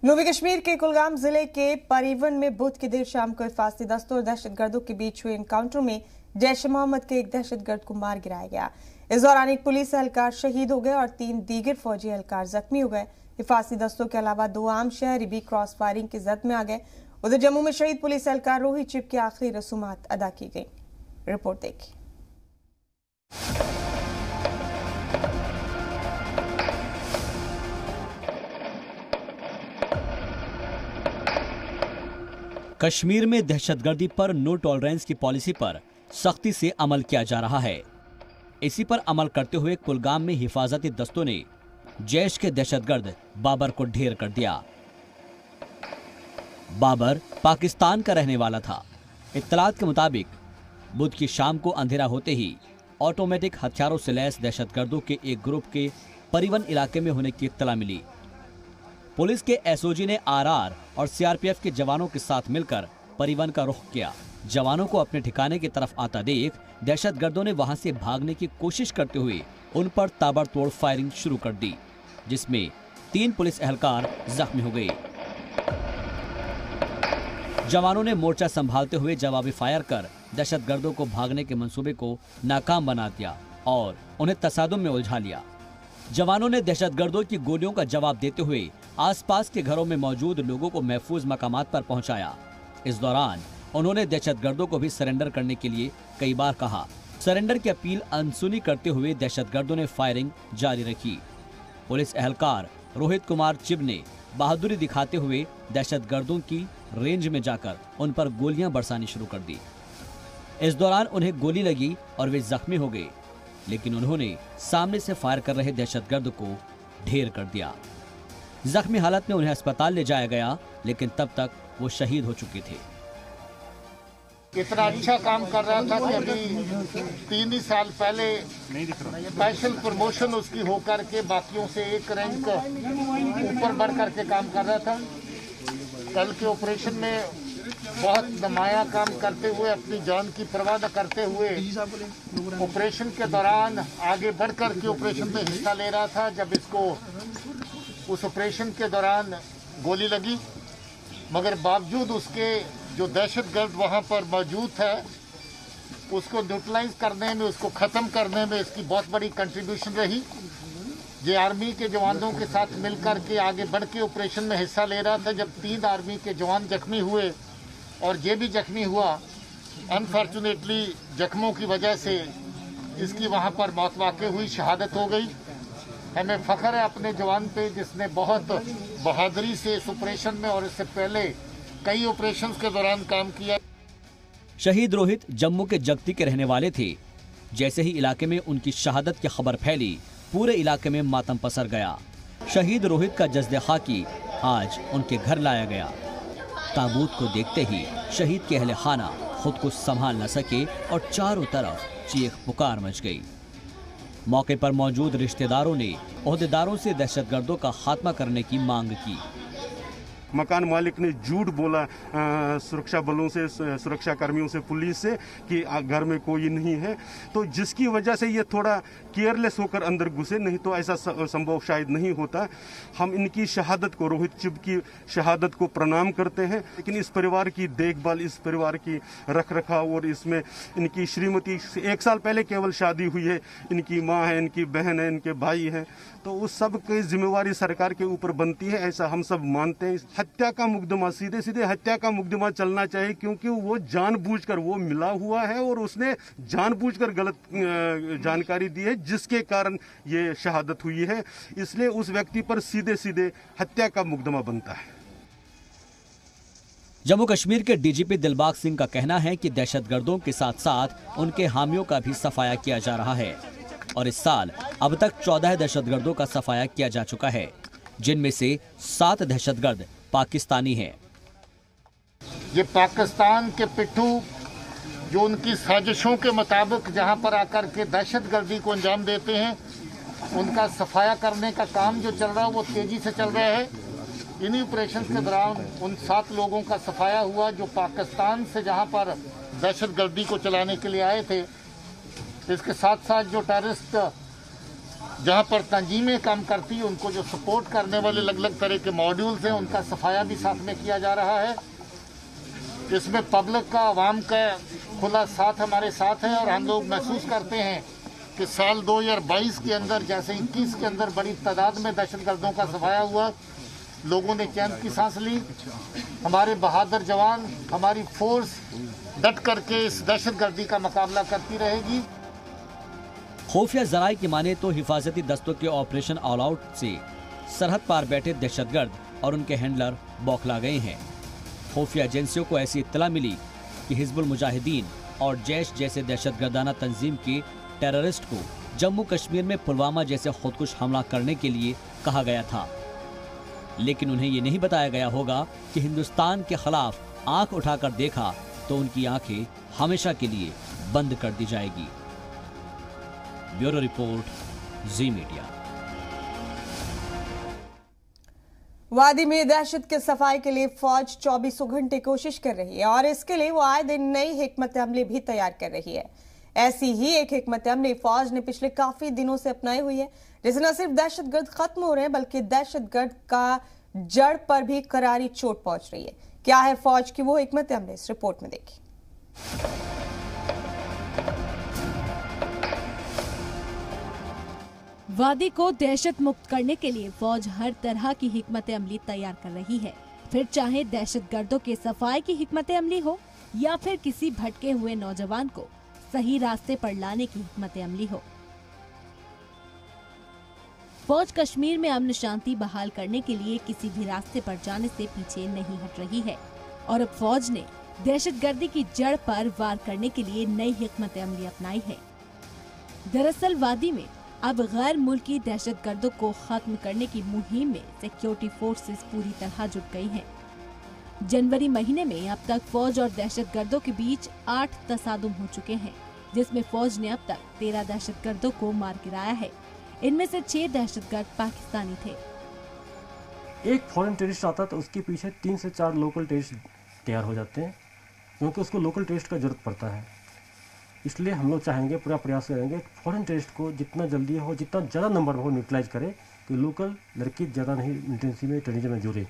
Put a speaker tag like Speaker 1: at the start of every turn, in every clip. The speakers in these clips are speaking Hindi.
Speaker 1: जनूबी कश्मीर के कुलगाम जिले के परिवन में बुध की देर शाम को हिफाजती दस्तों और दहशतगर्दों के बीच हुए एनकाउंटर में जैश ए मोहम्मद के एक दहशतगर्द को मार गिराया गया। इस दौरान एक पुलिस एहलकार शहीद हो गए और 3 दीगर फौजी एहलकार जख्मी हो गए। हिफाजती दस्तों के अलावा 2 आम शहरी भी क्रॉस फायरिंग की जद में आ गए। उधर जम्मू में शहीद पुलिस एहलकार रोहित चिब की आखिरी रसूमात अदा की गई। रिपोर्ट देखिए।
Speaker 2: कश्मीर में दहशतगर्दी पर नो टॉलरेंस की पॉलिसी पर सख्ती से अमल किया जा रहा है। इसी पर अमल करते हुए कुलगाम में हिफाजती दस्तों ने जैश के दहशतगर्द बाबर को ढेर कर दिया। बाबर पाकिस्तान का रहने वाला था। इत्तलात के मुताबिक बुध की शाम को अंधेरा होते ही ऑटोमेटिक हथियारों से लैस दहशतगर्दों के एक ग्रुप के परिवन इलाके में होने की इत्तला मिली। पुलिस के एसओजी ने आरआर और सीआरपीएफ के जवानों के साथ मिलकर परिवन का रुख किया। जवानों को अपने ठिकाने की तरफ आता देख दहशतगर्दों ने वहां से भागने की कोशिश करते हुए उन पर ताबड़तोड़ फायरिंग शुरू कर दी, जिसमें 3 पुलिस एहलकार जख्मी हो गए। जवानों ने मोर्चा संभालते हुए जवाबी फायर कर दहशतगर्दों को भागने के मंसूबे को नाकाम बना दिया और उन्हें तसादुम में उलझा लिया। जवानों ने दहशतगर्दों की गोलियों का जवाब देते हुए आसपास के घरों में मौजूद लोगों को महफूज मकामात पर पहुंचाया। इस दौरान उन्होंने दहशतगर्दों को भी सरेंडर करने के लिए कई बार कहा। सरेंडर की अपील अनसुनी करते हुए दहशतगर्दों ने फायरिंग जारी रखी। पुलिस एहलकार रोहित कुमार चिब ने बहादुरी दिखाते हुए दहशतगर्दों की रेंज में जाकर उन पर गोलियां बरसानी शुरू कर दी। इस दौरान उन्हें गोली लगी और वे जख्मी हो गए, लेकिन उन्होंने सामने से फायर कर रहे दहशतगर्द को ढेर कर दिया। जख्मी हालत में उन्हें अस्पताल ले जाया गया, लेकिन तब तक वो शहीद हो चुके थे।
Speaker 3: इतना अच्छा काम कर रहा था कि अभी 3 ही साल पहले स्पेशल प्रमोशन उसकी होकर के बाकियों से एक रैंक ऊपर बढ़ करके काम कर रहा था। कल के ऑपरेशन में बहुत नुमाया काम करते हुए, अपनी जान की परवाह न करते हुए ऑपरेशन के दौरान आगे बढ़कर के ऑपरेशन में हिस्सा ले रहा था। जब इसको उस ऑपरेशन के दौरान गोली लगी, मगर बावजूद उसके जो दहशतगर्द वहां पर मौजूद है उसको न्यूट्रलाइज करने में, उसको ख़त्म करने में इसकी बहुत बड़ी कंट्रीब्यूशन रही। ये आर्मी के जवानों के साथ मिलकर के आगे बढ़ के ऑपरेशन में हिस्सा ले रहा था। जब 3 आर्मी के जवान जख्मी हुए और ये भी जख्मी हुआ, अनफॉर्चुनेटली जख्मों की वजह से इसकी वहाँ पर मौत वाक़ई हुई, शहादत हो गई। हमें फ़ख्र है अपने जवान पे जिसने बहुत बहादुरी से इस ऑपरेशन में और इससे पहले कई ऑपरेशंस के दौरान काम किया।
Speaker 2: शहीद रोहित जम्मू के जगती के रहने वाले थे। जैसे ही इलाके में उनकी शहादत की खबर फैली, पूरे इलाके में मातम पसर गया। शहीद रोहित का जज्दे खाकी आज उनके घर लाया गया। ताबूत को देखते ही शहीद के अहले खाना खुद को संभाल न सके और चारों तरफ चीख पुकार मच गई। मौके पर मौजूद रिश्तेदारों ने ओहदेदारों से दहशतगर्दों का खात्मा करने की मांग की।
Speaker 4: मकान मालिक ने झूठ बोला सुरक्षा बलों से, सुरक्षा कर्मियों से, पुलिस से कि घर में कोई नहीं है, तो जिसकी वजह से ये थोड़ा केयरलेस होकर अंदर घुसे, नहीं तो ऐसा संभव शायद नहीं होता। हम इनकी शहादत को, रोहित चिब की शहादत को प्रणाम करते हैं, लेकिन इस परिवार की देखभाल, इस परिवार की रखरखाव और इसमें इनकी श्रीमती 1 साल पहले केवल शादी हुई है, इनकी माँ है, इनकी बहन है, इनके भाई हैं, तो उस सब की जिम्मेवारी सरकार के ऊपर बनती है, ऐसा हम सब मानते हैं। हत्या का मुकदमा, सीधे सीधे हत्या का मुकदमा चलना चाहिए, क्योंकि वो जानबूझकर, वो मिला हुआ है और उसने जानबूझकर गलत जानकारी दी है, जिसके कारण ये शहादत हुई है। इसलिए उस व्यक्ति पर सीधे सीधे हत्या का मुकदमा बनता है।
Speaker 2: जम्मू कश्मीर के डीजीपी दिलबाग सिंह का कहना है कि दहशतगर्दों के साथ साथ उनके हामियों का भी सफाया किया जा रहा है और इस साल अब तक 14 दहशतगर्दों का सफाया किया जा चुका है, जिनमें से 7 दहशतगर्द पाकिस्तानी हैं।
Speaker 3: ये पाकिस्तान के पिट्ठू जो उनकी साजिशों के मुताबिक जहां पर आकर के दहशतगर्दी को अंजाम देते हैं, उनका सफाया करने का काम जो चल रहा है वो तेजी से चल रहा है। इन्हीं ऑपरेशन के दौरान उन 7 लोगों का सफाया हुआ जो पाकिस्तान से जहां पर दहशतगर्दी को चलाने के लिए आए थे। इसके साथ साथ जो टेररिस्ट जहाँ पर तंजीमें काम करती हैं उनको जो सपोर्ट करने वाले अलग अलग तरह के मॉड्यूल्स हैं उनका सफाया भी साथ में किया जा रहा है। इसमें पब्लिक का, आवाम का खुला साथ हमारे साथ है और हम लोग महसूस करते हैं कि साल 2022 के अंदर जैसे 21 के अंदर बड़ी तादाद में दहशतगर्दों का सफाया हुआ, लोगों ने चैन की सांस ली। हमारे बहादुर जवान, हमारी फोर्स डट करके इस दहशतगर्दी का मुकाबला करती रहेगी।
Speaker 2: खुफिया जराये की माने तो हिफाजती दस्तों के ऑपरेशन ऑल आउट से सरहद पार बैठे दहशतगर्द और उनके हैंडलर बौखला गए हैं। खुफिया एजेंसियों को ऐसी इत्तला मिली कि हिजबुल मुजाहिदीन और जैश जैसे दहशतगर्दाना तंजीम के टेररिस्ट को जम्मू कश्मीर में पुलवामा जैसे खुदकुश हमला करने के लिए कहा गया था, लेकिन उन्हें ये नहीं बताया गया होगा कि हिंदुस्तान के खिलाफ आंख उठाकर देखा तो उनकी आंखें हमेशा के लिए बंद कर दी जाएगी। ब्यूरो रिपोर्ट, जी मीडिया।
Speaker 1: वादी में दहशत के सफाई के लिए फौज 24 घंटे कोशिश कर रही है और इसके लिए वो आए दिन नई हिकमत अमली भी तैयार कर रही है। ऐसी ही एक हिकमत अमली फौज ने पिछले काफी दिनों से अपनाई हुई है, जिससे न सिर्फ दहशतगर्द खत्म हो रहे हैं बल्कि दहशतगर्द का जड़ पर भी करारी चोट पहुंच रही है। क्या है फौज की वो हिकमत अमली, इस रिपोर्ट में देखिए।
Speaker 5: वादी को दहशत मुक्त करने के लिए फौज हर तरह की हिकमत अमली तैयार कर रही है, फिर चाहे दहशतगर्दों के सफाई की हिकमत अमली हो या फिर किसी भटके हुए नौजवान को सही रास्ते पर लाने की हिकमत अमली हो। फौज कश्मीर में अमन शांति बहाल करने के लिए किसी भी रास्ते पर जाने से पीछे नहीं हट रही है और अब फौज ने दहशतगर्दी की जड़ पर वार करने के लिए नई हिकमत अमली अपनाई है। दरअसल वादी में अब गैर मुल्की दहशतगर्दों को खत्म करने की मुहिम में सिक्योरिटी फोर्सेस पूरी तरह जुट गई हैं। जनवरी महीने में अब तक फौज और दहशतगर्दों के बीच 8 तसादुम हो चुके हैं, जिसमें फौज ने अब तक 13 दहशतगर्दों को मार गिराया है। इनमें से 6 दहशतगर्द पाकिस्तानी थे।
Speaker 6: एक फॉरेन टेररिस्ट आता तो उसके पीछे 3 से 4 लोकल टेररिस्ट तैयार हो जाते हैं, क्योंकि उसको लोकल टेररिस्ट का जरूरत पड़ता है। इसलिए हम लोग चाहेंगे, पूरा प्रयास करेंगे फॉरेन टेररिस्ट को जितना जल्दी हो, जितना ज़्यादा नंबर में हो न्यूट्रलाइज करे, कि लोकल लड़की ज़्यादा नहीं इंटेंसिव में टेररिज्म में जुड़े।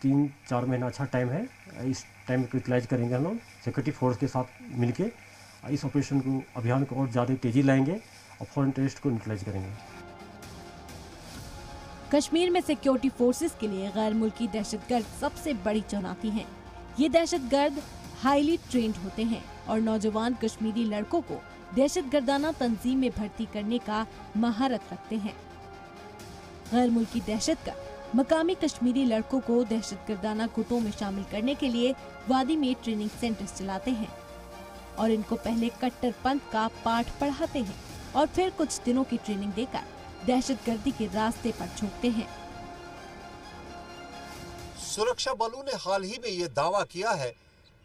Speaker 6: 3-4 महीना अच्छा टाइम है, इस टाइम को यूटिलाइज करेंगे हम लोग सिक्योरिटी फोर्स के साथ मिलके इस ऑपरेशन को, अभियान को और ज़्यादा तेजी लाएंगे और फॉरेन टेररिस्ट को न्यूट्रलाइज करेंगे।
Speaker 5: कश्मीर में सिक्योरिटी फोर्सेस के लिए गैर मुल्की दहशतगर्द सबसे बड़ी चुनौती हैं। ये दहशतगर्द हाईली ट्रेंड होते हैं और नौजवान कश्मीरी लड़कों को दहशतगर्दाना तंजीम में भर्ती करने का महारत रखते हैं। गैर मुल्की दहशतगर्द मकामी कश्मीरी लड़कों को दहशतगर्दाना गुटों में शामिल करने के लिए वादी में ट्रेनिंग सेंटर्स चलाते हैं और इनको पहले कट्टरपंथ का पाठ पढ़ाते हैं और फिर कुछ दिनों की ट्रेनिंग देकर दहशतगर्दी के रास्ते पर झोंकते हैं।
Speaker 7: सुरक्षा बलों ने हाल ही में ये दावा किया है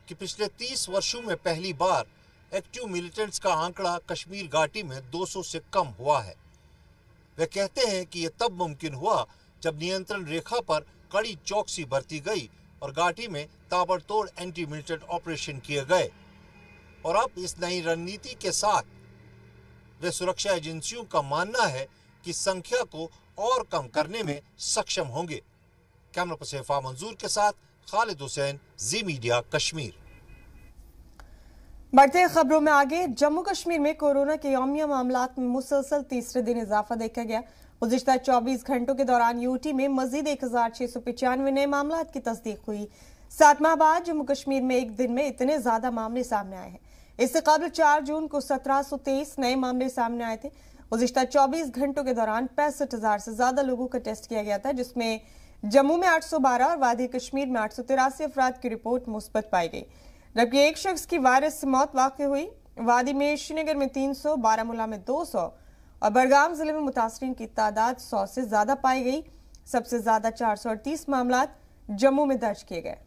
Speaker 7: कि पिछले 30 वर्षों में पहली बार एक्टिव मिलिटेंट्स का आंकड़ा कश्मीर घाटी में 200 से कम हुआ है। वे कहते हैं कि ये तब मुमकिन हुआ जब नियंत्रण रेखा पर कड़ी चौकसी बरती गई और घाटी में ताबड़तोड़ एंटी मिलिटेंट ऑपरेशन किए गए। और अब इस नई रणनीति के साथ वे सुरक्षा एजेंसियों का मानना है कि संख्या को और कम करने में सक्षम होंगे। कैमरा पर्सन फा मंजूर के साथ खालिद हुसैन, जी मीडिया कश्मीर।
Speaker 1: बढ़ते खबरों में आगे, जम्मू कश्मीर में कोरोना के यौमिया मामलात में मुसलसल तीसरे दिन इजाफा देखा गया। गुज़िश्ता 24 घंटों के दौरान यूटी में मजीद 1695 नए मामलात की तस्दीक हुई। 7 माह बाद जम्मू कश्मीर में एक दिन में इतने ज्यादा मामले सामने आए हैं। इससे कबल 4 जून को 1723 नए मामले सामने आए थे। गुज़िश्ता 24 घंटों के दौरान 65,000 से ज्यादा लोगों का टेस्ट किया गया था, जिसमें जम्मू में 812 और वादी कश्मीर में 883 अफराद की रिपोर्ट मुस्बत पाई गई, जबकि एक शख्स की वायरस से मौत वाक़ हुई। वादी में, श्रीनगर में 300, बारामूला में 200 और बड़गाम जिले में मुतासरीन की तादाद 100 से ज्यादा पाई गई। सबसे ज्यादा 438 मामलात जम्मू में दर्ज किए गए।